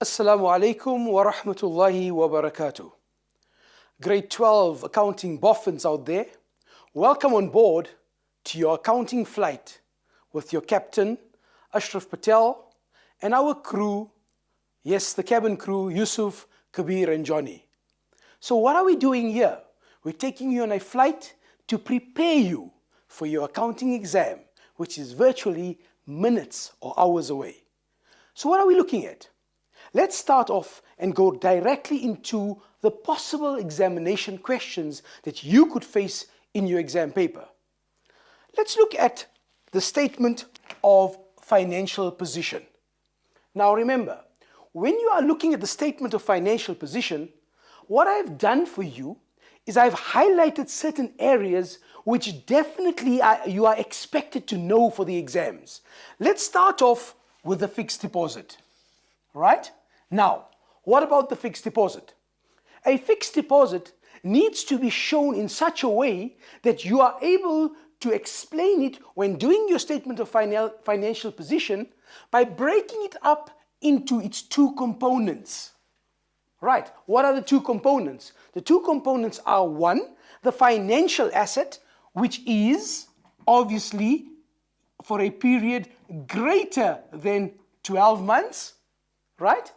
Assalamu alaikum wa rahmatullahi wa barakatuh. Grade 12 accounting boffins out there, welcome on board to your accounting flight with your captain, Ashraf Patel, and our crew, yes, the cabin crew, Yusuf, Kabir and Johnny. So what are we doing here? We're taking you on a flight to prepare you for your accounting exam, which is virtually minutes or hours away. So what are we looking at? Let's start off and go directly into the possible examination questions that you could face in your exam paper. Let's look at the statement of financial position. Now remember, when you are looking at the statement of financial position, what I've done for you is I've highlighted certain areas which definitely you are expected to know for the exams. Let's start off with the fixed deposit, right? Now, what about the fixed deposit? A fixed deposit needs to be shown in such a way that you are able to explain it when doing your statement of financial position by breaking it up into its two components. Right, what are the two components? The two components are one, the financial asset, which is obviously for a period greater than 12 months, right?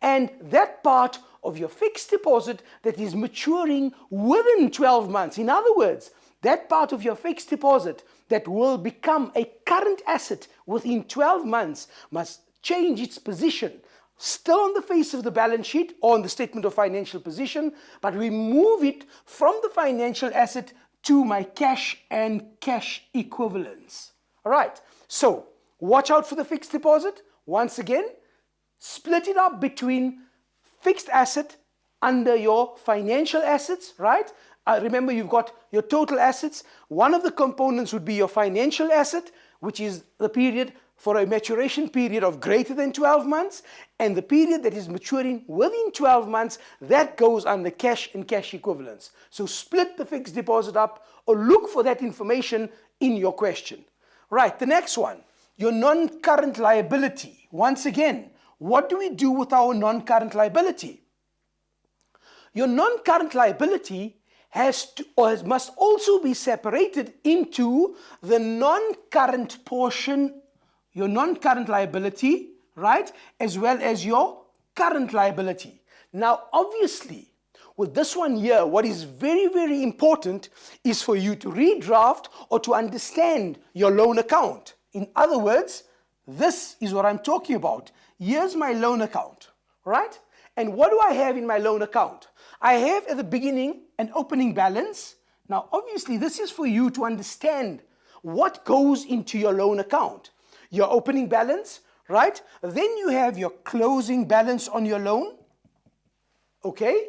And that part of your fixed deposit that is maturing within 12 months. In other words, that part of your fixed deposit that will become a current asset within 12 months must change its position, still on the face of the balance sheet or on the statement of financial position, but we move it from the financial asset to my cash and cash equivalents. All right, so watch out for the fixed deposit. Once again, split it up between fixed asset under your financial assets, right? Remember, you've got your total assets. One of the components would be your financial asset, which is the period for a maturation period of greater than 12 months, and the period that is maturing within 12 months, that goes under cash and cash equivalents. So split the fixed deposit up or look for that information in your question. Right, the next one, your non-current liability. Once again, what do we do with our non-current liability? Your non-current liability must also be separated into the non-current portion, your non-current liability, right, as well as your current liability. Now, obviously, with this one here, what is very, very important is for you to redraft or to understand your loan account. In other words, this is what I'm talking about. Here's my loan account, right? And what do I have in my loan account? I have at the beginning an opening balance. Now, obviously, this is for you to understand what goes into your loan account. Your opening balance, right? Then you have your closing balance on your loan. Okay?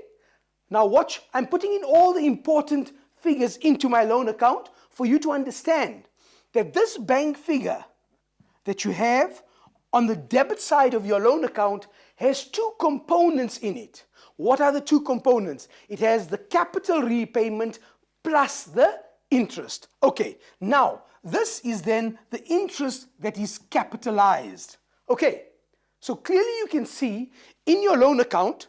Now watch, I'm putting in all the important figures into my loan account for you to understand that this bank figure that you have on the debit side of your loan account has two components in it. What are the two components? It has the capital repayment plus the interest. Okay, now this is then the interest that is capitalized. Okay, so clearly you can see in your loan account,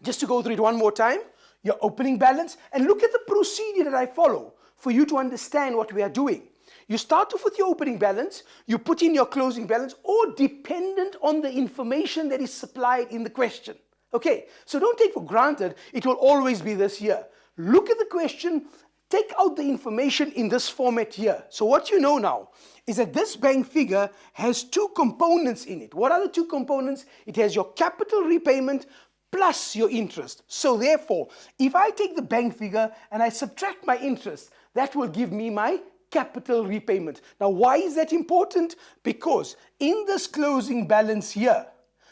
just to go through it one more time, your opening balance, and look at the procedure that I follow for you to understand what we are doing. You start off with your opening balance, you put in your closing balance, or dependent on the information that is supplied in the question. Okay, so don't take for granted it will always be this here. Look at the question, take out the information in this format here. So what you know now is that this bank figure has two components in it. What are the two components? It has your capital repayment plus your interest. So therefore, if I take the bank figure and I subtract my interest, that will give me my capital repayment. Now, why is that important? Because in this closing balance here,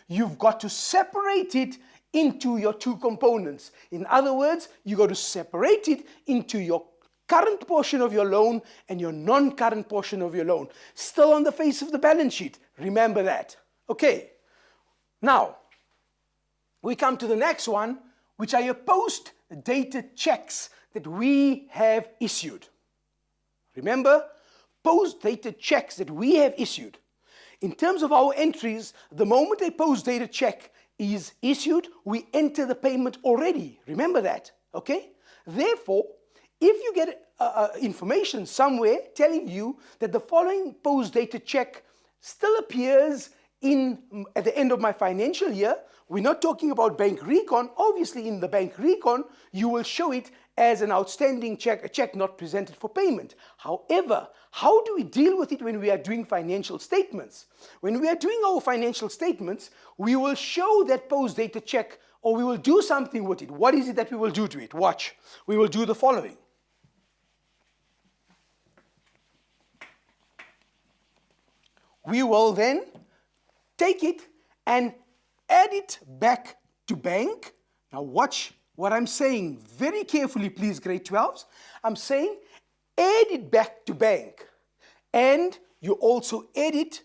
you've got to separate it into your two components. In other words, you got to separate it into your current portion of your loan and your non-current portion of your loan. Still on the face of the balance sheet. Remember that. Okay. Now, we come to the next one, which are your post-dated checks that we have issued. Remember, post-dated checks that we have issued. In terms of our entries, the moment a post-dated check is issued, we enter the payment already. Remember that, okay? Therefore, if you get information somewhere telling you that the following post-dated check still appears at the end of my financial year, we're not talking about bank recon. Obviously, in the bank recon, you will show it as an outstanding check, a check not presented for payment. However, how do we deal with it when we are doing financial statements? When we are doing our financial statements, we will show that post-dated check, or we will do something with it. What is it that we will do to it? Watch. We will do the following. We will then take it and add it back to bank. Now watch what I'm saying very carefully, please, grade 12s. I'm saying add it back to bank. And you also add it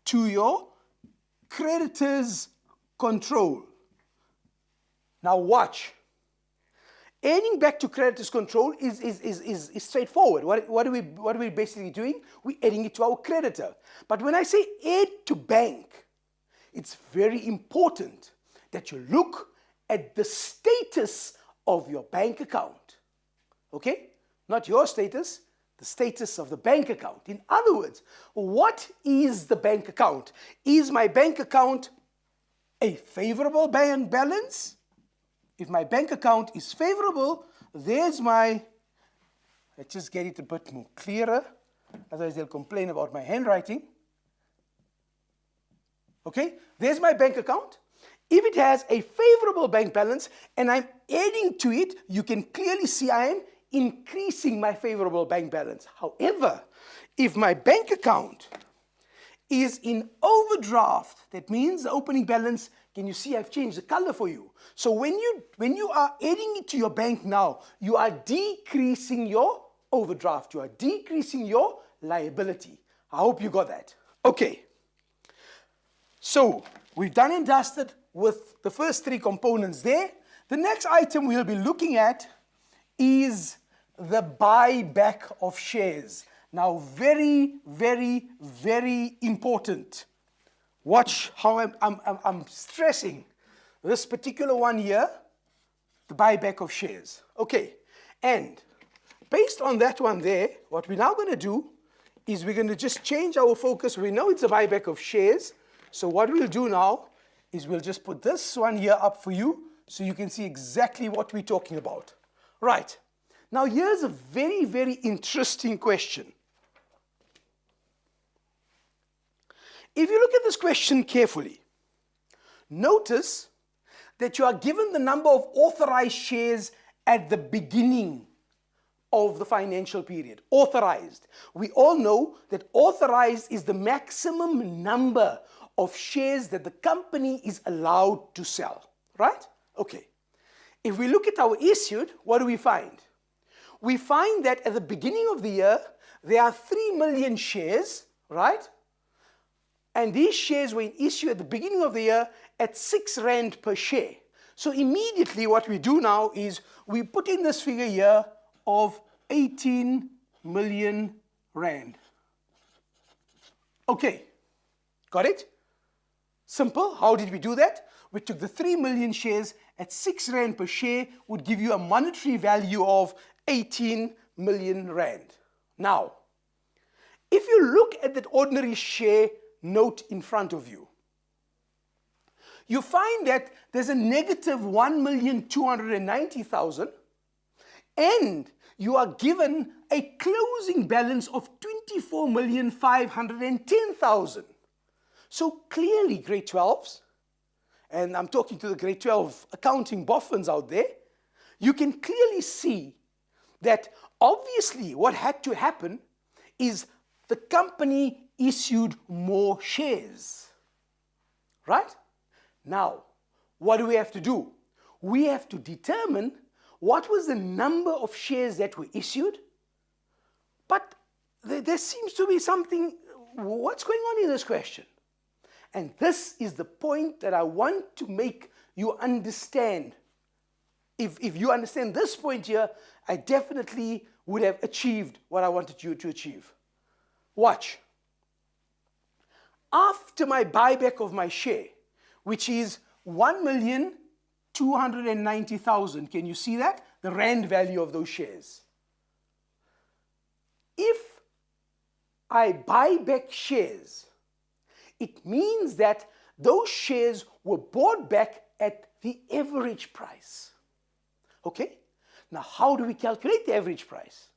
to your creditors control. Now watch. Adding back to creditors control is straightforward. What are we basically doing? We're adding it to our creditor. But when I say add to bank, it's very important that you look at the status of your bank account. Okay? Not your status, the status of the bank account. In other words, what is the bank account? Is my bank account a favorable bank balance? If my bank account is favorable, there's my, let's just get it a bit more clearer, otherwise they'll complain about my handwriting. Okay, there's my bank account. If it has a favorable bank balance and I'm adding to it, you can clearly see I am increasing my favorable bank balance. However, if my bank account is in overdraft, that means the opening balance, can you see I've changed the color for you? So when you are adding it to your bank now, you are decreasing your overdraft. You are decreasing your liability. I hope you got that. Okay. So we've done and dusted with the first three components there. The next item we'll be looking at is the buyback of shares. Now, very, very, very important. Watch how I'm stressing this particular one here, the buyback of shares. Okay, and based on that one there, what we're now going to do is we're going to just change our focus. We know it's a buyback of shares. So what we'll do now is we'll just put this one here up for you so you can see exactly what we're talking about. Right. Now here's a very, very interesting question. If you look at this question carefully, notice that you are given the number of authorized shares at the beginning of the financial period. Authorized. We all know that authorized is the maximum number of shares that the company is allowed to sell, right? Okay. If we look at our issued, what do we find? We find that at the beginning of the year, there are 3 million shares, right? And these shares were issued at the beginning of the year at 6 Rand per share. So immediately what we do now is we put in this figure here of 18 million Rand. Okay, got it? Simple. How did we do that? We took the 3 million shares at 6 Rand per share, would give you a monetary value of 18 million Rand. Now, if you look at that ordinary share note in front of you, you find that there's a negative 1,290,000 and you are given a closing balance of 24,510,000. So clearly, grade 12s, and I'm talking to the grade 12 accounting boffins out there, you can clearly see that obviously what had to happen is the company issued more shares, right? Now, what do we have to do? We have to determine what was the number of shares that were issued, but there seems to be something, what's going on in this question? And this is the point that I want to make you understand. If you understand this point here, I definitely would have achieved what I wanted you to achieve. Watch. after my buyback of my share, which is 1,290,000. Can you see that? The rand value of those shares. If I buy back shares, it means that those shares were bought back at the average price. Okay? Now, how do we calculate the average price?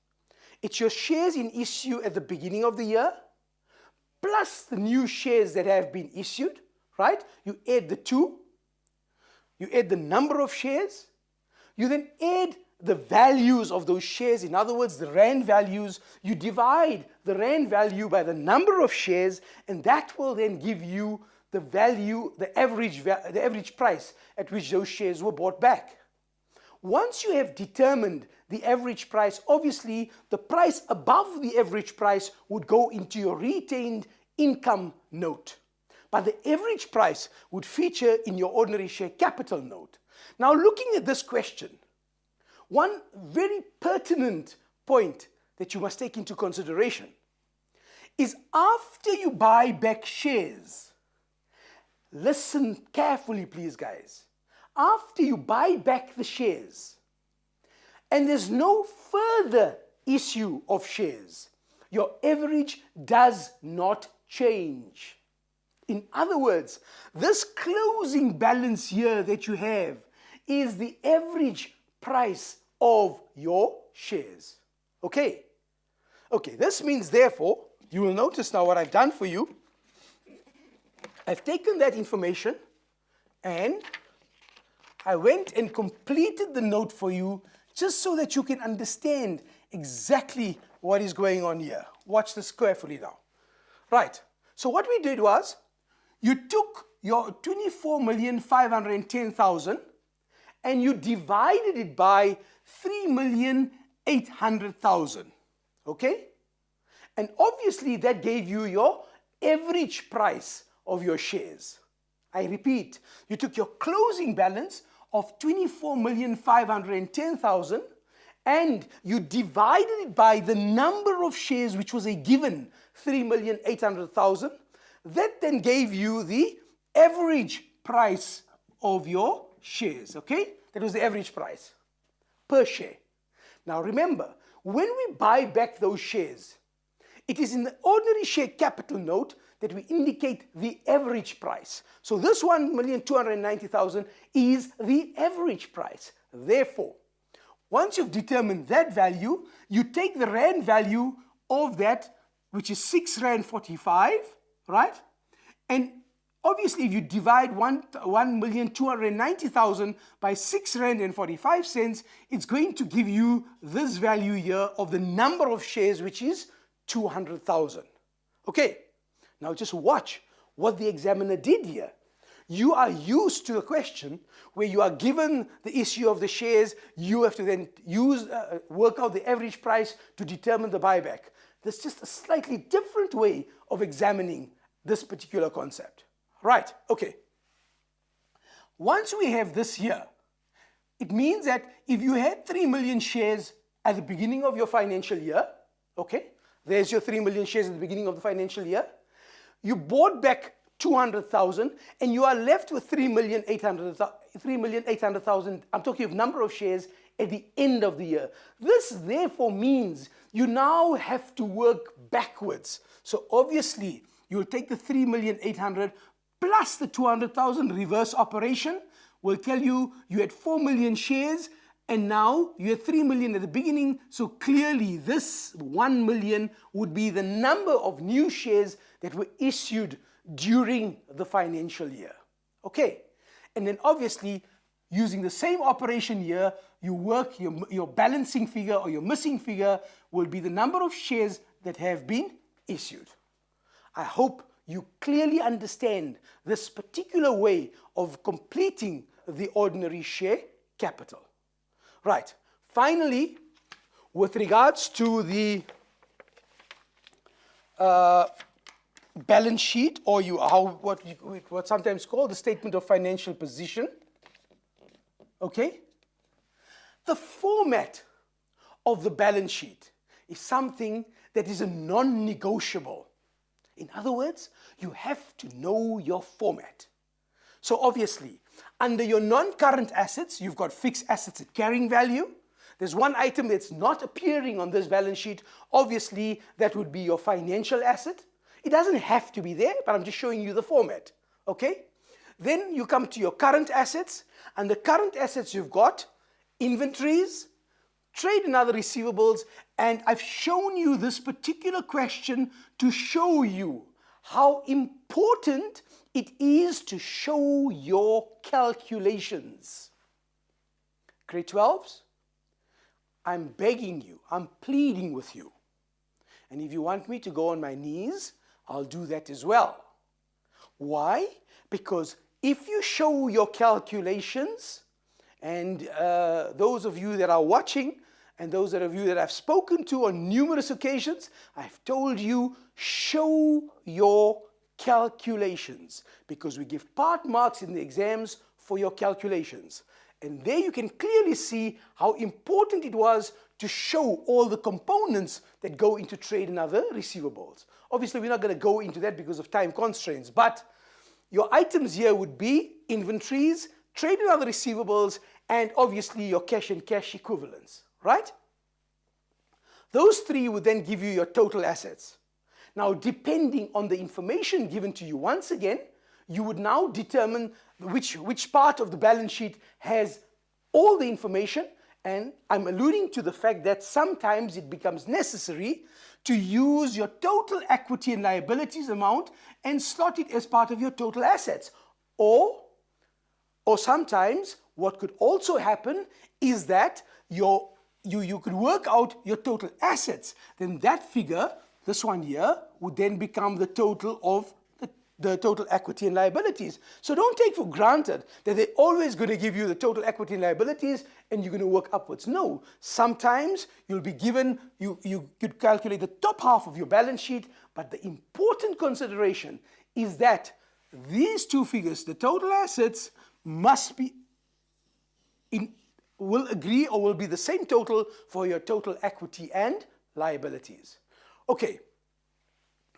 It's your shares in issue at the beginning of the year, plus the new shares that have been issued, right? You add the two, you add the number of shares, you then add the values of those shares, in other words, the rand values, you divide the rand value by the number of shares, and that will then give you the value, the average price at which those shares were bought back. Once you have determined the average price, obviously the price above the average price would go into your retained income note. But the average price would feature in your ordinary share capital note. Now, looking at this question, one very pertinent point that you must take into consideration is after you buy back shares, listen carefully please guys, after you buy back the shares and there's no further issue of shares, your average does not change. In other words, this closing balance here that you have is the average price of your shares. Okay? Okay, this means therefore, you will notice now what I've done for you. I've taken that information and I went and completed the note for you just so that you can understand exactly what is going on here. Watch this carefully now. Right, so what we did was, you took your 24,510,000 and you divided it by 3,800,000. Okay? And obviously that gave you your average price of your shares. I repeat, you took your closing balance of 24,510,000 and you divided it by the number of shares, which was a given 3,800,000. That then gave you the average price of your shares, okay? That was the average price per share. Now remember, when we buy back those shares, it is in the ordinary share capital note that we indicate the average price. So this 1,290,000 is the average price. Therefore, once you've determined that value, you take the rand value of that, which is 6.45 rand, right? And obviously, if you divide 1,290,000 by 6.45 rand, it's going to give you this value here of the number of shares, which is 200,000. Okay, now just watch what the examiner did here. You are used to a question where you are given the issue of the shares, you have to then work out the average price to determine the buyback. There's just a slightly different way of examining this particular concept. Right, okay. Once we have this here, it means that if you had 3 million shares at the beginning of your financial year, okay, there's your 3 million shares at the beginning of the financial year, you bought back 200,000 and you are left with 3,800,000, I'm talking of number of shares at the end of the year. This therefore means you now have to work backwards. So obviously, you'll take the 3,800,000 plus the 200,000, reverse operation will tell you you had 4 million shares and now you had 3 million at the beginning. So clearly this 1 million would be the number of new shares that were issued during the financial year. Okay, and then obviously using the same operation here, you work your balancing figure or your missing figure will be the number of shares that have been issued. I hope you clearly understand this particular way of completing the ordinary share capital. Right. Finally, with regards to the balance sheet, or what's sometimes called the statement of financial position, okay? The format of the balance sheet is something that is a non-negotiable In other words, you have to know your format. So obviously, under your non-current assets, you've got fixed assets at carrying value. There's one item that's not appearing on this balance sheet. Obviously, that would be your financial asset. It doesn't have to be there, but I'm just showing you the format. Okay? Then you come to your current assets. And the current assets you've got inventories, trade and other receivables. And I've shown you this particular question to show you how important it is to show your calculations. Grade 12s, I'm begging you, I'm pleading with you. And if you want me to go on my knees, I'll do that as well. Why? Because if you show your calculations, and those of you that are watching, and those of you that I've spoken to on numerous occasions, I've told you, show your calculations, because we give part marks in the exams for your calculations. And there you can clearly see how important it was to show all the components that go into trade and other receivables. Obviously, we're not going to go into that because of time constraints, but your items here would be inventories, trade and other receivables, and obviously your cash and cash equivalents, right? Those three would then give you your total assets. Now, depending on the information given to you, once again, you would now determine which part of the balance sheet has all the information, and I'm alluding to the fact that sometimes it becomes necessary to use your total equity and liabilities amount and slot it as part of your total assets. Or sometimes what could also happen is that you could work out your total assets. Then that figure, this one here, would then become the total of the total equity and liabilities. So don't take for granted that they're always going to give you the total equity and liabilities and you're going to work upwards. No, sometimes you'll be given, you could calculate the top half of your balance sheet, but the important consideration is that these two figures, the total assets, must be will agree or will be the same total for your total equity and liabilities. Okay.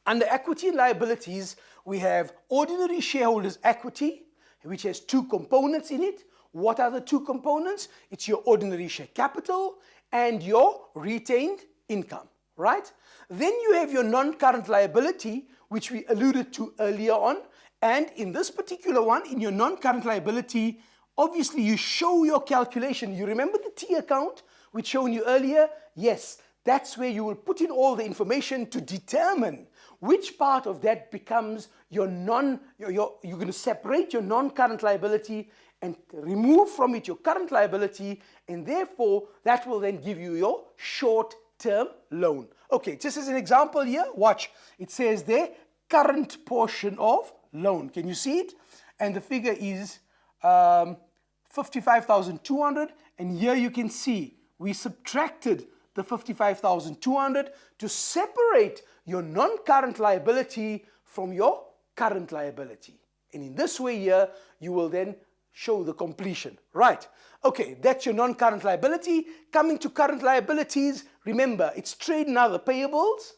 Under equity and liabilities, we have ordinary shareholders' equity, which has two components in it. What are the two components? It's your ordinary share capital and your retained income, right? Then you have your non-current liability, which we alluded to earlier on. And in this particular one, in your non-current liability, obviously you show your calculation. You remember the T account, which shown you earlier? Yes, that's where you will put in all the information to determine which part of that becomes you're going to separate your non-current liability and remove from it your current liability, and therefore that will then give you your short-term loan. Okay, just as an example here, watch. It says there, current portion of loan. Can you see it? And the figure is 55,200, and here you can see we subtracted the 55,200 to separate your non-current liability from your current liability. And in this way here, you will then show the completion. Right. Okay, that's your non-current liability. Coming to current liabilities, remember, it's trade and other payables.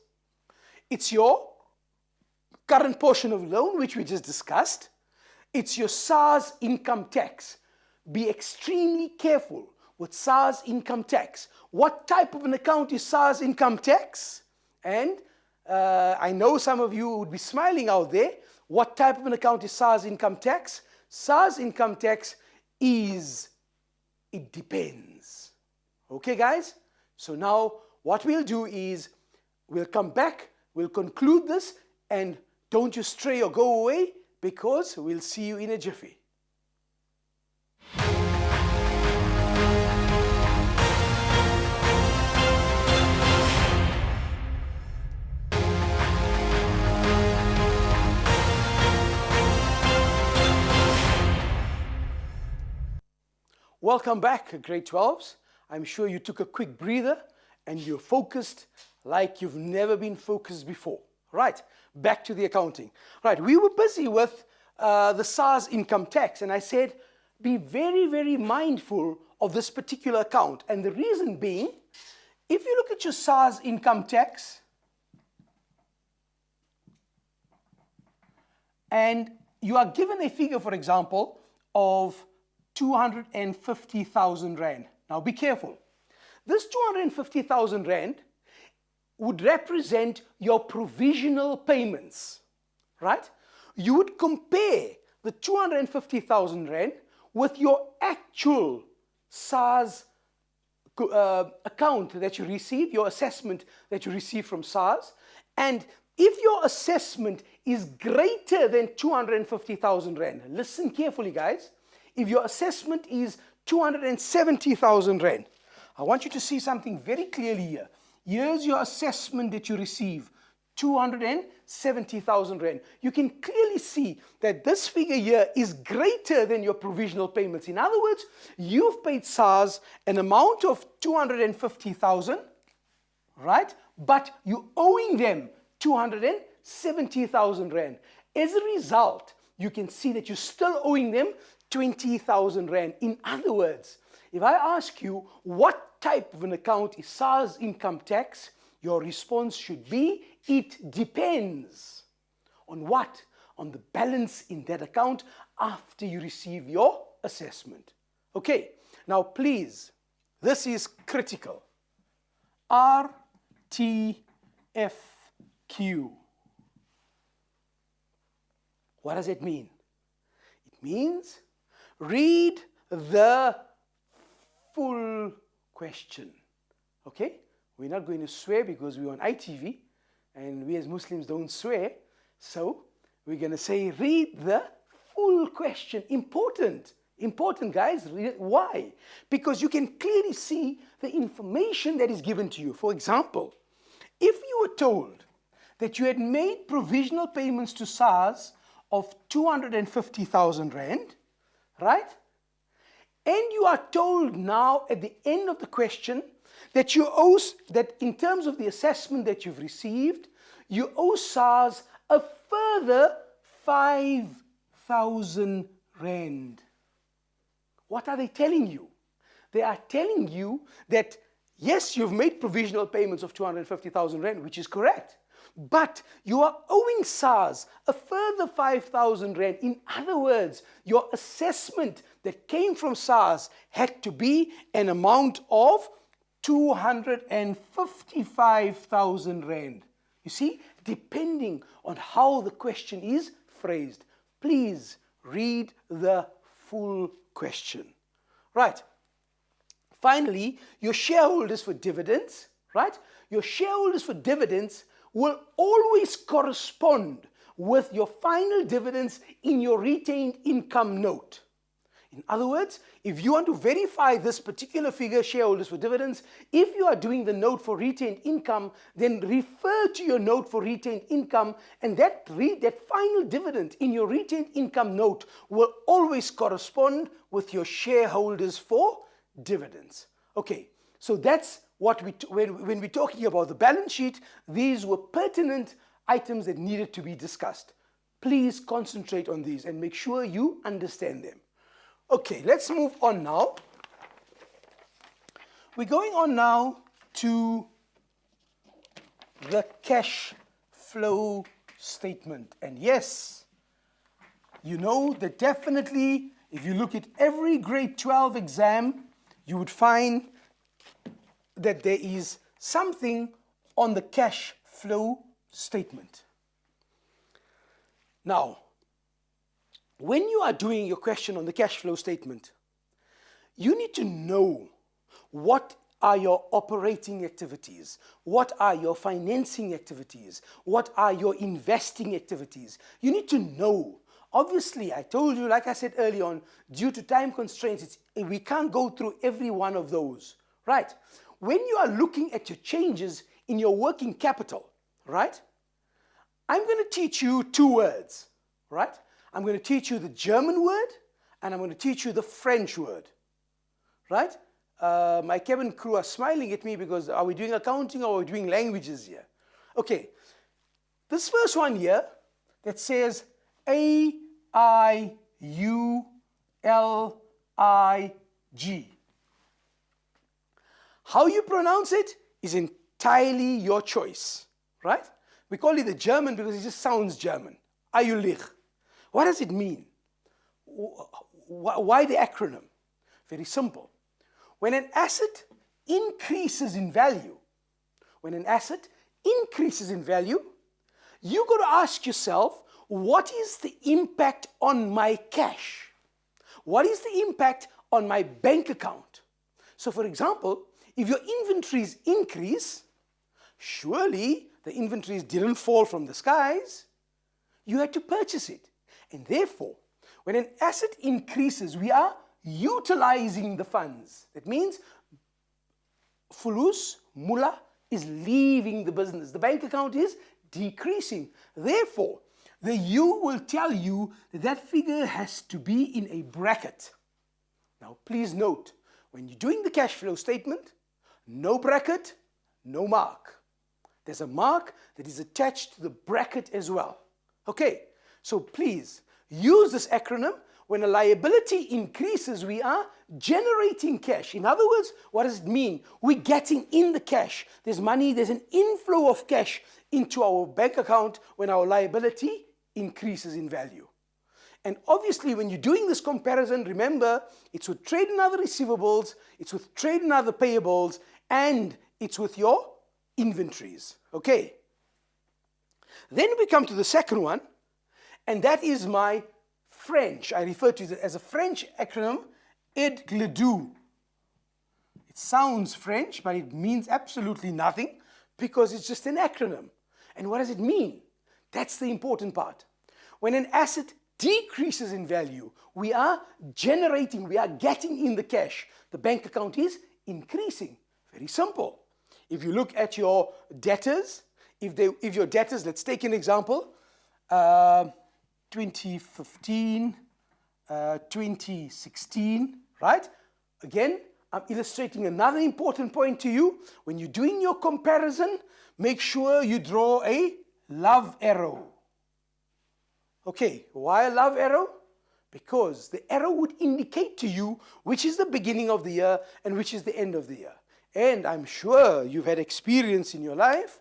It's your current portion of loan, which we just discussed. It's your SARS income tax. Be extremely careful with SARS income tax. What type of an account is SARS income tax? And I know some of you would be smiling out there. What type of an account is SARS income tax? SARS income tax is, it depends. Okay, guys? So now what we'll do is we'll come back, we'll conclude this, and don't you stray or go away, because we'll see you in a jiffy. Welcome back, grade 12s. I'm sure you took a quick breather and you're focused like you've never been focused before. Right, back to the accounting. Right, we were busy with the SARS income tax, and I said, be very, very mindful of this particular account. And the reason being, if you look at your SARS income tax, and you are given a figure, for example, of 250,000 Rand. Now be careful. This 250,000 Rand would represent your provisional payments, right? You would compare the 250,000 Rand with your actual SARS account that you receive, your assessment that you receive from SARS, and if your assessment is greater than 250,000 Rand, listen carefully guys, if your assessment is 270,000 Rand, I want you to see something very clearly here. Here's your assessment that you receive, 270,000 Rand. You can clearly see that this figure here is greater than your provisional payments. In other words, you've paid SARS an amount of 250,000, right? But you're owing them 270,000 Rand. As a result, you can see that you're still owing them 20,000 Rand. In other words, if I ask you what type of an account is SARS income tax, your response should be, it depends. On what? On the balance in that account after you receive your assessment. Okay, now please, this is critical. RTFQ. What does it mean? It means read the full question. Okay? We're not going to swear because we're on ITV and we as Muslims don't swear. So we're going to say read the full question. Important. Important, guys. Why? Because you can clearly see the information that is given to you. For example, if you were told that you had made provisional payments to SARS of 250,000 Rand, right? And you are told now at the end of the question that you owe, that in terms of the assessment that you've received, you owe SARS a further 5,000 Rand. What are they telling you? They are telling you that yes, you've made provisional payments of 250,000 Rand, which is correct. But you are owing SARS a further 5,000 Rand. In other words, your assessment that came from SARS had to be an amount of 255,000 Rand. You see, depending on how the question is phrased. Please read the full question. Right. Finally, your shareholders for dividends, right? Your shareholders for dividends will always correspond with your final dividends in your retained income note. In other words, if you want to verify this particular figure, shareholders for dividends, if you are doing the note for retained income, then refer to your note for retained income, and that final dividend in your retained income note will always correspond with your shareholders for dividends. Okay, so that's what when we're talking about the balance sheet, these were pertinent items that needed to be discussed. Please concentrate on these and make sure you understand them. Okay, let's move on now. We're going on now to the cash flow statement. And yes, you know that definitely if you look at every grade 12 exam, you would find that there is something on the cash flow statement. Now, when you are doing your question on the cash flow statement, you need to know what are your operating activities, what are your financing activities, what are your investing activities. You need to know. Obviously, I told you, like I said early on, due to time constraints, we can't go through every one of those, right? When you are looking at your changes in your working capital, right? I'm going to teach you two words, right? I'm going to teach you the German word and I'm going to teach you the French word, right? My cabin crew are smiling at me because are we doing accounting or are we doing languages here? Okay, this first one here that says AIULIG. How you pronounce it is entirely your choice, right? We call it the German because it just sounds German. Ayulich. What does it mean? Why the acronym? Very simple. When an asset increases in value, when an asset increases in value, you got to ask yourself, what is the impact on my cash? What is the impact on my bank account? So for example, if your inventories increase, surely the inventories didn't fall from the skies. You had to purchase it. And therefore, when an asset increases, we are utilizing the funds. That means fulus, mula, is leaving the business. The bank account is decreasing. Therefore, the U will tell you that that figure has to be in a bracket. Now, please note, when you're doing the cash flow statement, no bracket, no mark. There's a mark that is attached to the bracket as well. Okay, so please use this acronym. When a liability increases, we are generating cash. In other words, what does it mean? We're getting in the cash. There's money, there's an inflow of cash into our bank account when our liability increases in value. And obviously, when you're doing this comparison, remember, it's with trade and other receivables, it's with trade and other payables, and it's with your inventories. Okay. Then we come to the second one, and that is my French. I refer to it as a French acronym, EDGLEDU. It sounds French, but it means absolutely nothing because it's just an acronym. And what does it mean? That's the important part. When an asset decreases in value, we are generating, we are getting in the cash. The bank account is increasing. Very simple. If you look at your debtors, if your debtors, let's take an example, 2015, 2016, right? Again, I'm illustrating another important point to you. When you're doing your comparison, make sure you draw a love arrow. Okay, why a love arrow? Because the arrow would indicate to you which is the beginning of the year and which is the end of the year. And I'm sure you've had experience in your life.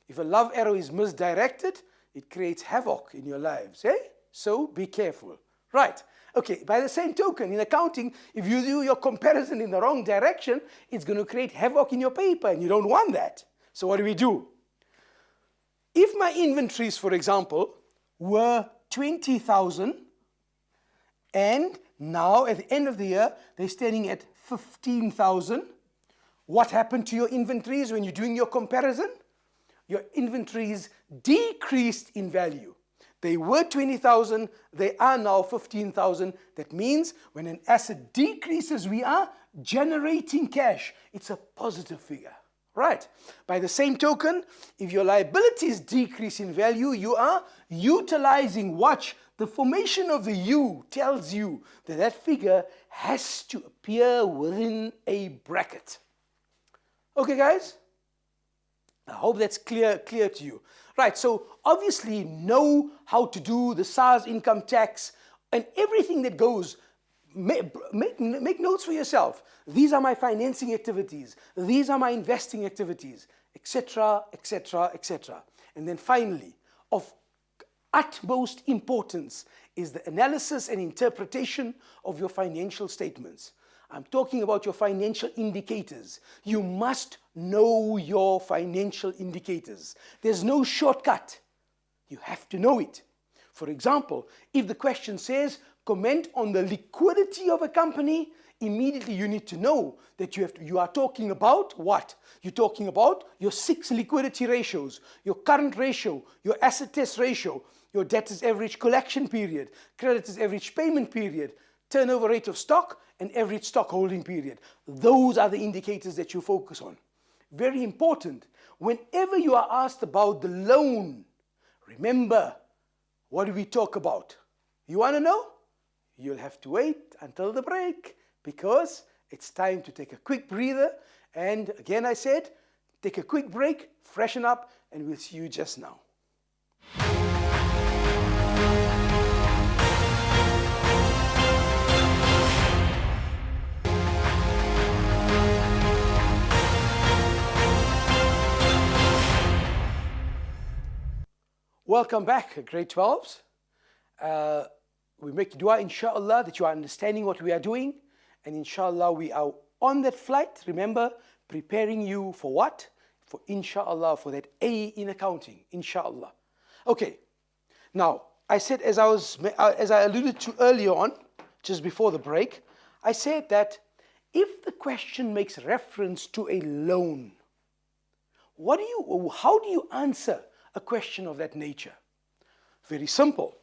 If a love arrow is misdirected, it creates havoc in your lives. Eh? So be careful. Right. Okay, by the same token, in accounting, if you do your comparison in the wrong direction, it's going to create havoc in your paper, and you don't want that. So what do? If my inventories, for example, were 20,000, and now at the end of the year, they're standing at 15,000, what happened to your inventories when you're doing your comparison? Your inventories decreased in value. They were 20,000, they are now 15,000. That means when an asset decreases, we are generating cash. It's a positive figure, right? By the same token, if your liabilities decrease in value, you are utilizing, watch, the formation of the U tells you that that figure has to appear within a bracket. Okay, guys? I hope that's clear to you. Right, so obviously know how to do the SARS income tax and everything that goes. Make notes for yourself. These are my financing activities. These are my investing activities, etc., etc., etc. And then finally, of utmost importance is the analysis and interpretation of your financial statements. I'm talking about your financial indicators. You must know your financial indicators. There's no shortcut. You have to know it. For example, if the question says, comment on the liquidity of a company, immediately you need to know that you are talking about what? You're talking about your 6 liquidity ratios, your current ratio, your asset test ratio, your debtors average collection period, creditors average payment period, turnover rate of stock, and average stock holding period. Those are the indicators that you focus on. Very important. Whenever you are asked about the loan, remember, what do we talk about? You want to know? You'll have to wait until the break because it's time to take a quick breather. And again, I said, take a quick break, freshen up, and we'll see you just now. Welcome back, grade 12s. We make dua, inshallah, that you are understanding what we are doing. And inshallah, we are on that flight. Remember, preparing you for what? For inshallah, for that A in accounting, inshallah. Okay. Now, I said, as I alluded to earlier on, just before the break, I said that if the question makes reference to a loan, how do you answer a question of that nature? Very simple.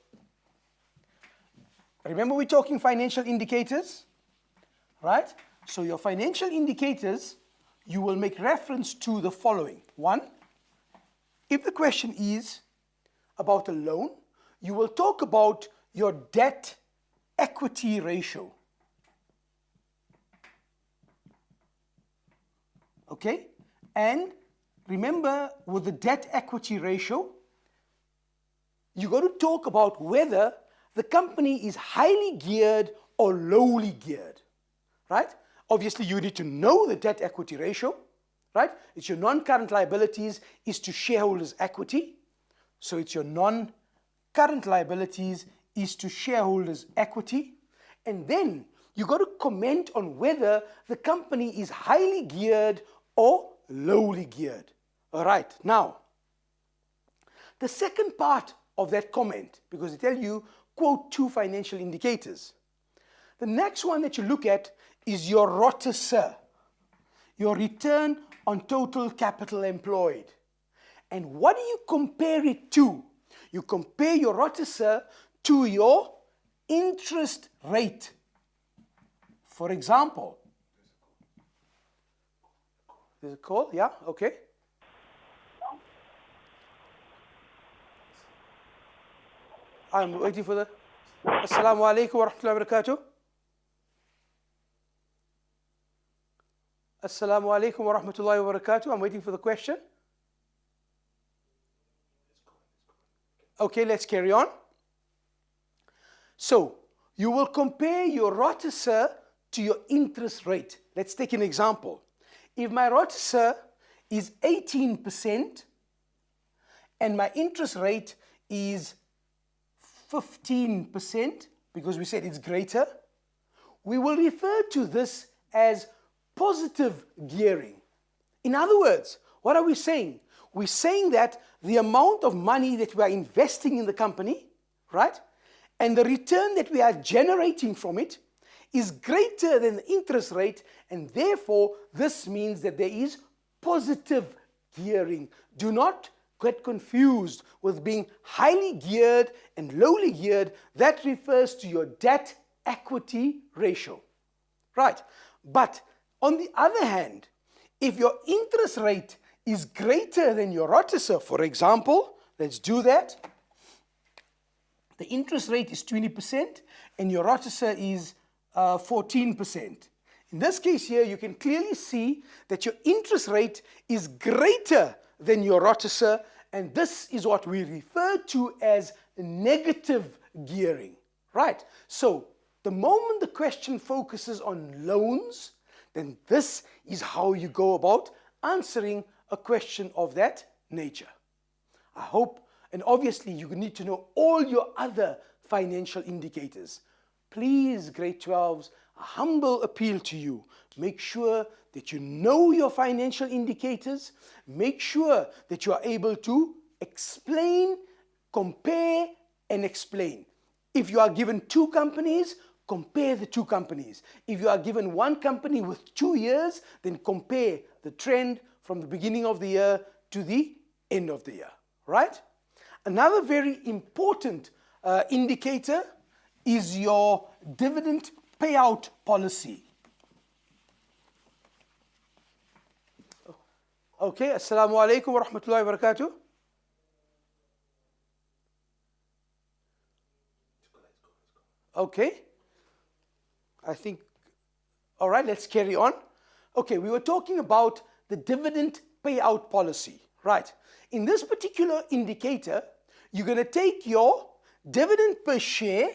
Remember, we're talking financial indicators, right? So your financial indicators, you will make reference to the following. One, if the question is about a loan, you will talk about your debt equity ratio. Okay? And remember, with the debt equity ratio, you're going to talk about whether the company is highly geared or lowly geared, right? Obviously, you need to know the debt equity ratio, right? It's your non-current liabilities is to shareholders' equity. So it's your non-current liabilities is to shareholders' equity. And then you got to comment on whether the company is highly geared or lowly geared. All right. Now, the second part of that comment, because they tell you, quote 2 financial indicators. The next one that you look at is your ROTCE, your return on total capital employed. And what do you compare it to? You compare your ROTCE to your interest rate. For example, there's a call, yeah, okay. I'm waiting for the... Assalamu alaikum wa rahmatullahi wa barakatuh. Assalamu alaikum wa rahmatullahi wa barakatuh. I'm waiting for the question. Okay, let's carry on. So, you will compare your ROTCE to your interest rate. Let's take an example. If my ROTCE is 18% and my interest rate is 15%, because we said it's greater, we will refer to this as positive gearing. In other words, what are we saying? We're saying that the amount of money that we are investing in the company, right, and the return that we are generating from it is greater than the interest rate, and therefore this means that there is positive gearing. Do not get confused with being highly geared and lowly geared. That refers to your debt equity ratio, right? But on the other hand, if your interest rate is greater than your ROTCE, for example, let's do that. The interest rate is 20% and your ROTCE is 14%. In this case here, you can clearly see that your interest rate is greater than your ROTCE, and this is what we refer to as negative gearing, right? So the moment the question focuses on loans, then this is how you go about answering a question of that nature. I hope, and obviously you need to know all your other financial indicators. Please, grade 12s, a humble appeal to you. Make sure that you know your financial indicators. Make sure that you are able to explain, compare, and explain. If you are given 2 companies, compare the 2 companies. If you are given 1 company with 2 years, then compare the trend from the beginning of the year to the end of the year, right? Another very important indicator is your dividend payout policy. Okay, assalamu alaikum wa rahmatullahi wa barakatuh. Okay, I think, all right, let's carry on. Okay, we were talking about the dividend payout policy, right? In this particular indicator, you're going to take your dividend per share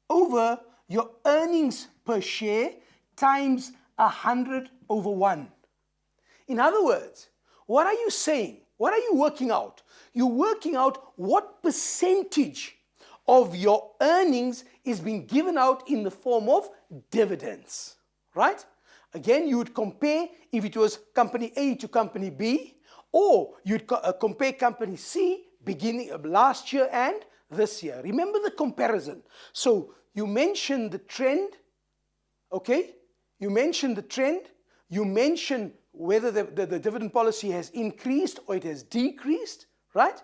over your earnings per share times 100/1. In other words, what are you saying? What are you working out? You're working out what percentage of your earnings is being given out in the form of dividends, right? Again, you would compare if it was company A to company B, or you'd compare company C beginning of last year and this year. Remember the comparison. So you mentioned the trend, okay? You mentioned the trend. You mentioned whether the dividend policy has increased or it has decreased, right?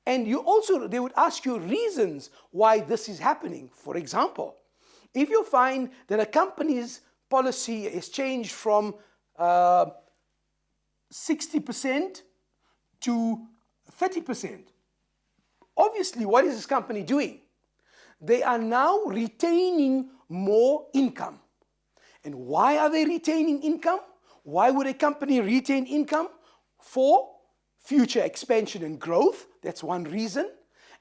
And you also, they would ask you reasons why this is happening. For example, if you find that a company's policy is changed from 60% to 30%, obviously, what is this company doing? They are now retaining more income. And why are they retaining income? Why would a company retain income? For future expansion and growth. That's one reason.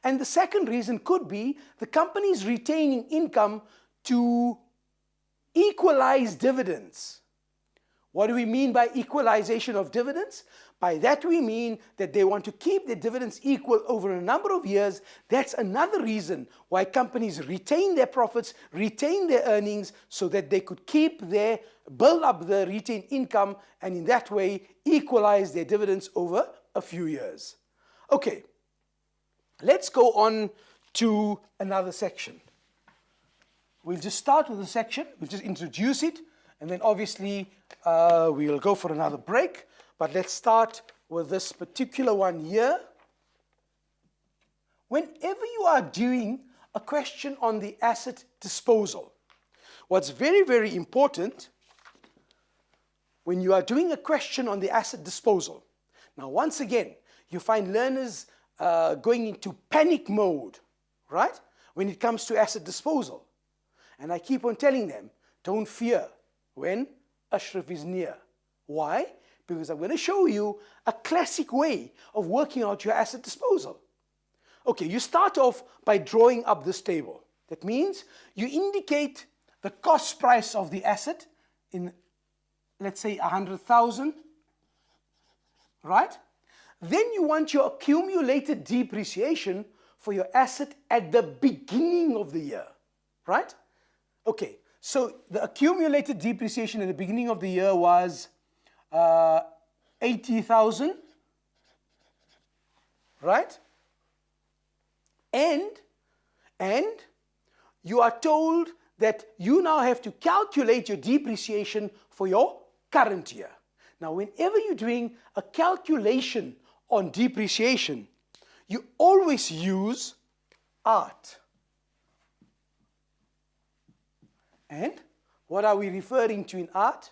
And the second reason could be the company is retaining income to equalize dividends. What do we mean by equalization of dividends? By that we mean that they want to keep their dividends equal over a number of years. That's another reason why companies retain their profits, retain their earnings, so that they could build up the retained income, and in that way equalize their dividends over a few years. Okay, let's go on to another section. We'll just start with the section, we'll just introduce it, and then obviously we'll go for another break. But let's start with this particular one here. Whenever you are doing a question on the asset disposal, what's very, very important when you are doing a question on the asset disposal, now once again, you find learners going into panic mode, right, when it comes to asset disposal. And I keep on telling them, don't fear when Ashraf is near. Why? Because I'm going to show you a classic way of working out your asset disposal. Okay, you start off by drawing up this table. That means you indicate the cost price of the asset in, let's say, 100,000, right? Then you want your accumulated depreciation for your asset at the beginning of the year, right? Okay, so the accumulated depreciation at the beginning of the year was 80,000, right? And you are told that you now have to calculate your depreciation for your current year. Now, whenever you're doing a calculation on depreciation, you always use art. And what are we referring to in art?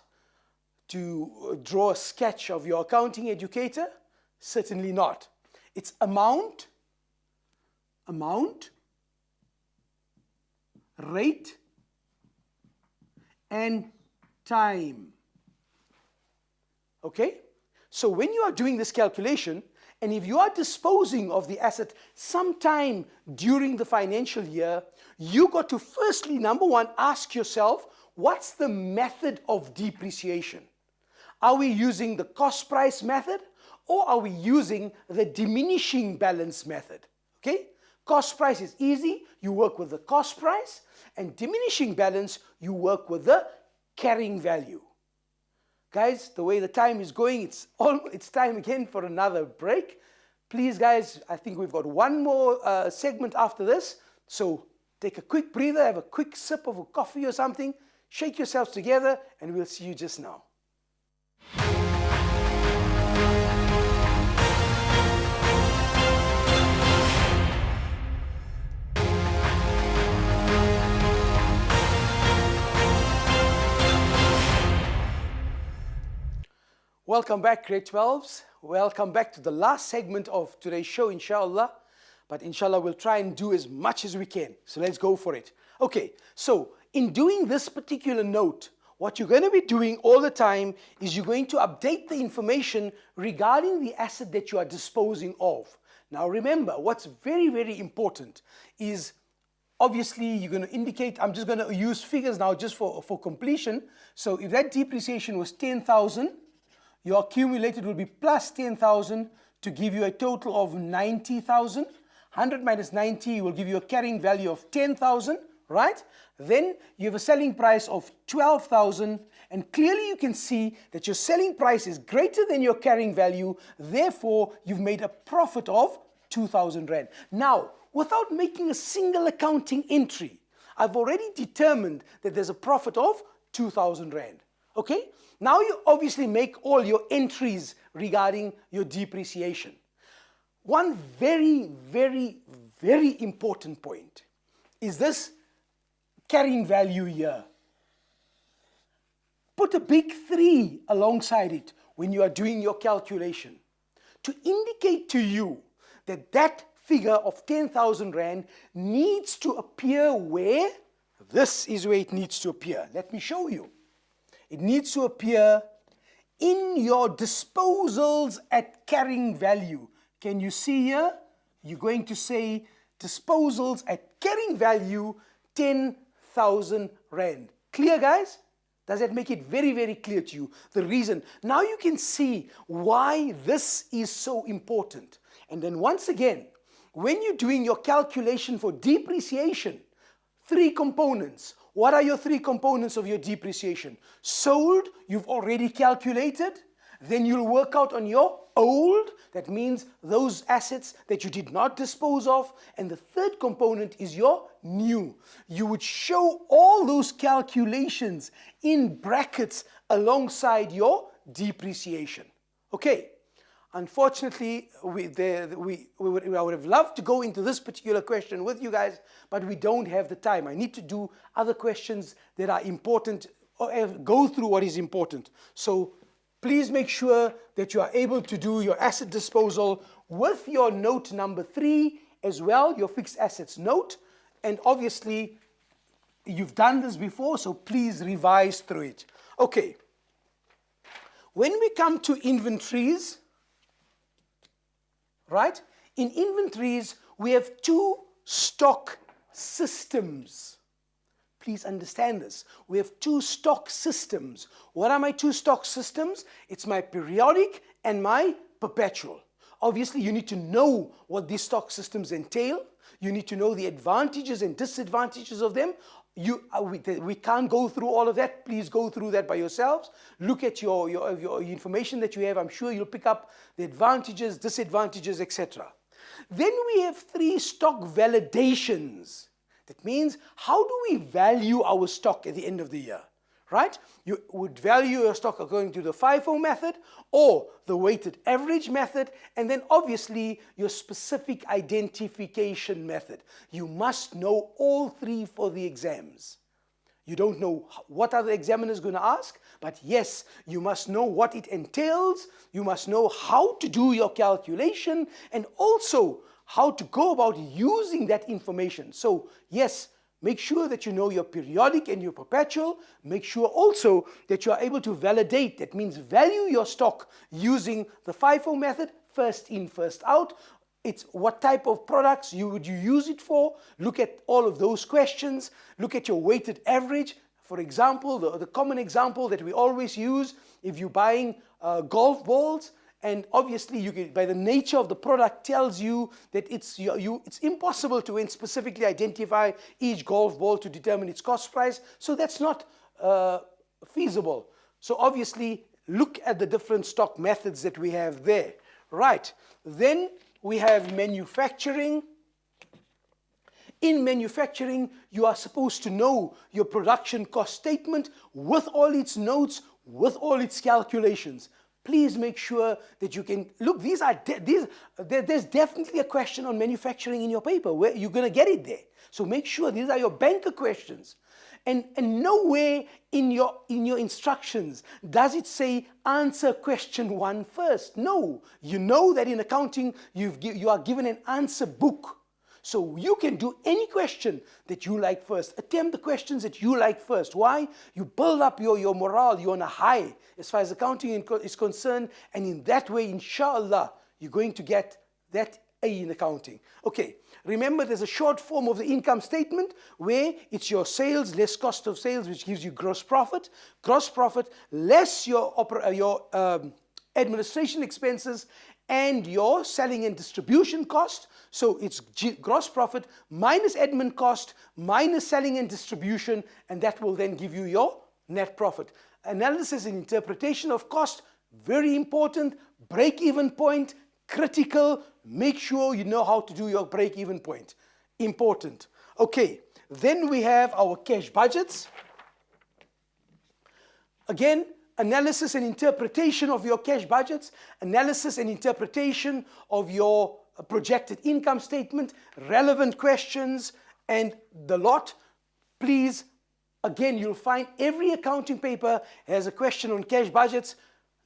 To draw a sketch of your accounting educator? Certainly not. It's amount, rate, and time. Okay? So when you are doing this calculation, and if you are disposing of the asset sometime during the financial year, you got to firstly, number one, ask yourself, what's the method of depreciation? Are we using the cost price method, or are we using the diminishing balance method? Okay? Cost price is easy, you work with the cost price, and diminishing balance, you work with the carrying value. Guys, the way the time is going, it's time again for another break. Please, guys, I think we've got one more segment after this. So take a quick breather, have a quick sip of a coffee or something, shake yourselves together, and we'll see you just now. Welcome back, grade 12s. Welcome back to the last segment of today's show, inshallah. But inshallah, we'll try and do as much as we can. So let's go for it. Okay, so in doing this particular note, what you're going to be doing all the time is you're going to update the information regarding the asset that you are disposing of. Now remember, what's very, very important is obviously you're going to indicate, I'm just going to use figures now just for completion. So if that depreciation was 10,000, your accumulated will be plus 10,000 to give you a total of 90,000. 100 minus 90 will give you a carrying value of 10,000, right? Then you have a selling price of 12,000, and clearly you can see that your selling price is greater than your carrying value. Therefore, you've made a profit of 2,000 Rand. Now, without making a single accounting entry, I've already determined that there's a profit of 2,000 Rand. Okay? Now you obviously make all your entries regarding your depreciation. One very, very, very important point is this carrying value here. Put a big 3 alongside it when you are doing your calculation to indicate to you that that figure of 10,000 Rand needs to appear where? This is where it needs to appear. Let me show you. It needs to appear in your disposals at carrying value. Can you see here? You're going to say disposals at carrying value 10,000 Rand. Clear, guys? Does that make it very, very clear to you? The reason. Now you can see why this is so important. And then once again, when you're doing your calculation for depreciation, 3 components. What are your 3 components of your depreciation? Sold, you've already calculated. Then you'll work out on your old. That means those assets that you did not dispose of. And the 3rd component is your new. You would show all those calculations in brackets alongside your depreciation. Okay. Unfortunately, I would have loved to go into this particular question with you guys, but we don't have the time. I need to do other questions that are important, or go through what is important. So please make sure that you are able to do your asset disposal with your note number 3 as well, your fixed assets note. And obviously, you've done this before, so please revise through it. Okay. When we come to inventories, right? In inventories, we have 2 stock systems. Please understand this. We have 2 stock systems. What are my 2 stock systems? It's my periodic and my perpetual. Obviously, you need to know what these stock systems entail. You need to know the advantages and disadvantages of them. We can't go through all of that. Please go through that by yourselves. Look at your information that you have. I'm sure you'll pick up the advantages, disadvantages, etc. Then we have 3 stock validations. That means, how do we value our stock at the end of the year? Right? You would value your stock according to the FIFO method or the weighted average method, and then obviously your specific identification method. You must know all 3 for the exams. You don't know what are the examiners going to ask, but yes, you must know what it entails. You must know how to do your calculation and also how to go about using that information. So yes, make sure that you know your periodic and your perpetual. Make sure also that you are able to validate. That means value your stock using the FIFO method, first in, first out. It's what type of products would you use it for. Look at all of those questions. Look at your weighted average. For example, the common example that we always use, if you're buying golf balls, and obviously, you can, by the nature of the product, tells you that it's impossible to specifically identify each golf ball to determine its cost price. So that's not feasible. So obviously, look at the different stock methods that we have there. Right. Then we have manufacturing. In manufacturing, you are supposed to know your production cost statement with all its notes, with all its calculations. Please make sure that you can look. There's definitely a question on manufacturing in your paper where you're going to get it there. So make sure these are your banker questions. And nowhere in your instructions does it say answer question 1 first. No, you know that in accounting you are given an answer book. So you can do any question that you like first. Attempt the questions that you like first. Why? You build up your morale. You're on a high as far as accounting is concerned. And in that way, inshallah, you're going to get that A in accounting. Okay, remember there's a short form of the income statement where it's your sales less cost of sales, which gives you gross profit. Gross profit less your administration expenses and your selling and distribution cost. So it's gross profit minus admin cost minus selling and distribution, and that will then give you your net profit. Analysis and interpretation of cost, very important. Break-even point, critical. Make sure you know how to do your break-even point. Important. Okay, then we have our cash budgets. Again, analysis and interpretation of your cash budgets, analysis and interpretation of your projected income statement, relevant questions, and the lot. Please, again, you'll find every accounting paper has a question on cash budgets.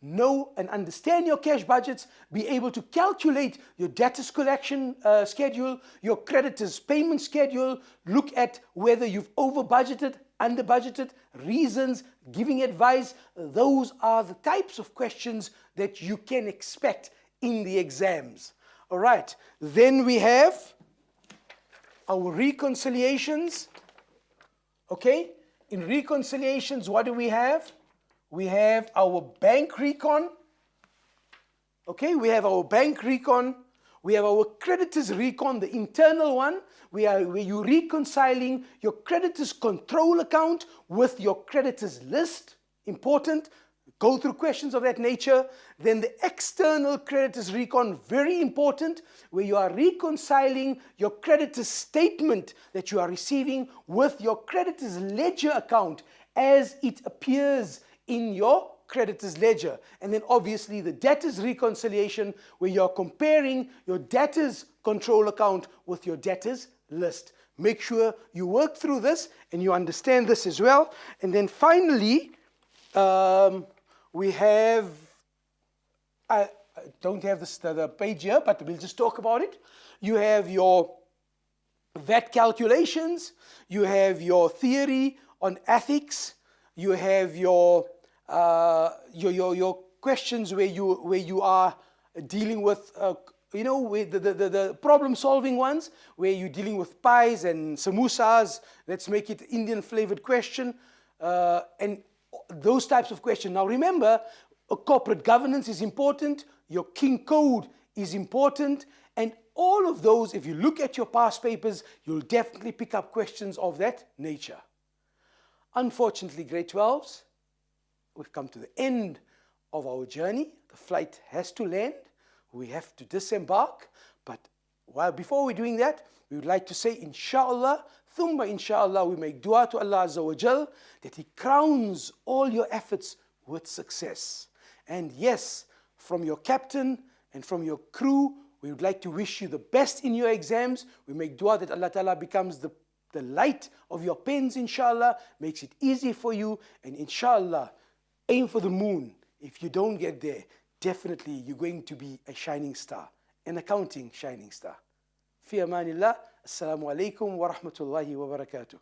Know and understand your cash budgets, be able to calculate your debtors collection schedule, your creditors payment schedule, look at whether you've over budgeted, under budgeted, reasons, giving advice. Those are the types of questions that you can expect in the exams. All right, then we have our reconciliations. Okay, in reconciliations, what do we have? We have our bank recon. Okay, we have our bank recon. We have our creditors recon, the internal one, where you're reconciling your creditors control account with your creditors list. Important. Go through questions of that nature. Then the external creditors recon, very important, where you are reconciling your creditors statement that you are receiving with your creditors ledger account as it appears in your creditors ledger. And then obviously the debtors reconciliation, where you're comparing your debtors control account with your debtors list. Make sure you work through this and you understand this as well. And then finally, we have, I don't have the page here, but we'll just talk about it. You have your VAT calculations, you have your theory on ethics, you have your questions where you are dealing with with the problem solving ones, where you're dealing with pies and samosas. Let's make it Indian flavored question, and those types of questions. Now remember, corporate governance is important, your King Code is important, and all of those, if you look at your past papers, you'll definitely pick up questions of that nature. Unfortunately, grade 12s, we've come to the end of our journey. The flight has to land. We have to disembark. But before we're doing that, we would like to say, inshallah, thumma inshallah, we make dua to Allah Azza wa Jal that He crowns all your efforts with success. And yes, from your captain and from your crew, we would like to wish you the best in your exams. We make dua that Allah Ta'ala becomes the light of your pens, inshallah, makes it easy for you, and inshallah, aim for the moon. If you don't get there, definitely you're going to be a shining star, an accounting shining star. Fi amanillah. Assalamu alaikum wa rahmatullahi wa barakatuh.